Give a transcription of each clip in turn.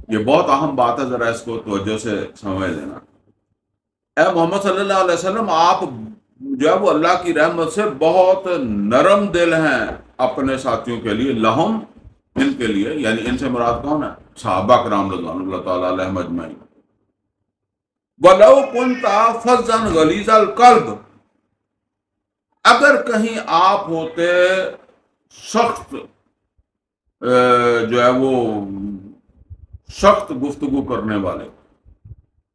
یہ بہت اہم بات ہے، ذرا اس کو توجہ سے سمجھ لینا۔ اے محمد صلی اللہ علیہ وسلم، آپ جو ہے وہ اللہ کی رحمت سے بہت نرم دل ہیں اپنے ساتھیوں کے لیے، لہم، ان کے لیے، یعنی ان سے مراد کون ہے؟ صحابہ کرام رضوان اللہ تعالیٰ علیہم اجمعین۔ وَلَوْ كُنْتَ فَظًّا غَلِيظَ الْقَلْبِ، اگر کہیں آپ ہوتے سخت جو ہے وہ سخت گفتگو کرنے والے،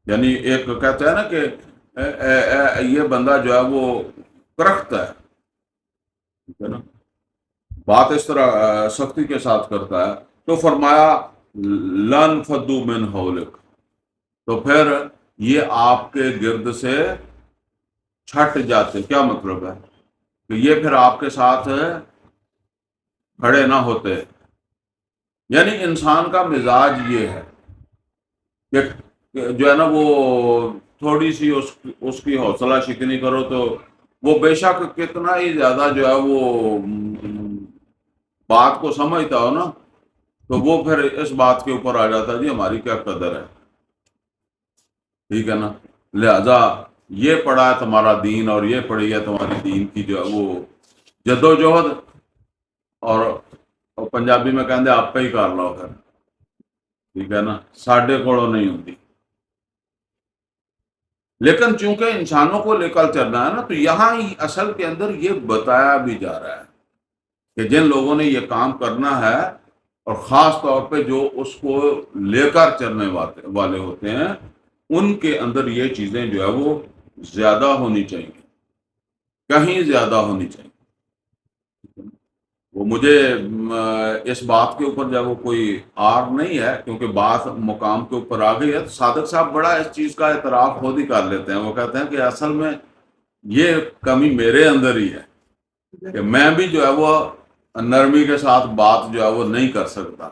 یعنی ایک کہتے ہیں نا کہ یہ بندہ جو ہے وہ کرخت ہے، ٹھیک ہے نا، بات اس طرح سختی کے ساتھ کرتا ہے، تو فرمایا لن فدو من حولک، تو پھر یہ آپ کے گرد سے چھٹ جاتے۔ کیا مطلب ہے؟ کہ یہ پھر آپ کے ساتھ کھڑے نہ ہوتے۔ یعنی انسان کا مزاج یہ ہے کہ جو ہے نا وہ تھوڑی سی اس کی حوصلہ شکنی کرو تو وہ بے شک کتنا ہی زیادہ جو ہے وہ بات کو سمجھتا ہو نا، تو وہ پھر اس بات کے اوپر آ جاتا ہے جی ہماری کیا قدر ہے، ٹھیک ہے نا، لہذا یہ پڑھا ہے تمہارا دین اور یہ پڑھی ہے تمہاری دین کی جو ہے وہ جدوجہد، اور پنجابی میں کہتے ہیں آپ پہ ہی کر لو پھر، ٹھیک ہے نا، ساڈے کوڑوں نہیں ہوتی۔ لیکن چونکہ انسانوں کو لے کر چلنا ہے نا، تو یہاں اصل کے اندر یہ بتایا بھی جا رہا ہے کہ جن لوگوں نے یہ کام کرنا ہے، اور خاص طور پہ جو اس کو لے کر چلنے والے ہوتے ہیں، ان کے اندر یہ چیزیں جو ہے وہ زیادہ ہونی چاہیے، کہیں زیادہ ہونی چاہیے۔ وہ مجھے اس بات کے اوپر جب وہ کوئی آر نہیں ہے، کیونکہ بات مقام کے اوپر آ گئی ہے، تو صادق صاحب بڑا اس چیز کا اعتراف خود ہی کر لیتے ہیں۔ وہ کہتے ہیں کہ اصل میں یہ کمی میرے اندر ہی ہے کہ میں بھی جو ہے وہ نرمی کے ساتھ بات جو ہے وہ نہیں کر سکتا۔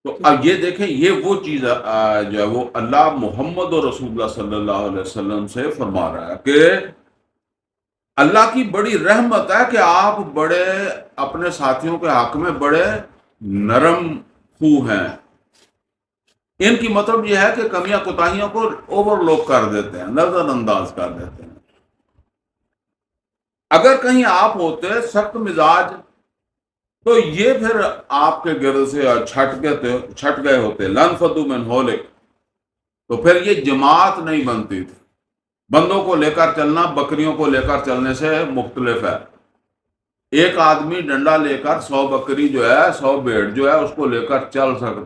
تو اب یہ دیکھیں، یہ وہ چیز جو ہے وہ اللہ محمد اور رسول اللہ صلی اللہ علیہ وسلم سے فرما رہا ہے کہ اللہ کی بڑی رحمت ہے کہ آپ بڑے اپنے ساتھیوں کے حق میں بڑے نرم خو ہیں۔ ان کی مطلب یہ ہے کہ کمیاں کوتاہیوں کو اوور لوک کر دیتے ہیں، نظر انداز کر دیتے ہیں۔ اگر کہیں آپ ہوتے سخت مزاج، تو یہ پھر آپ کے گرد سے چھٹ گئے ہوتے، لن فدو من حولک، تو پھر یہ جماعت نہیں بنتی تھی۔ بندوں کو لے کر چلنا بکریوں کو لے کر چلنے سے مختلف ہے۔ ایک آدمی ڈنڈا لے کر 100 بکری جو ہے، 100 بھیڑ جو ہے، اس کو لے کر چل سکتا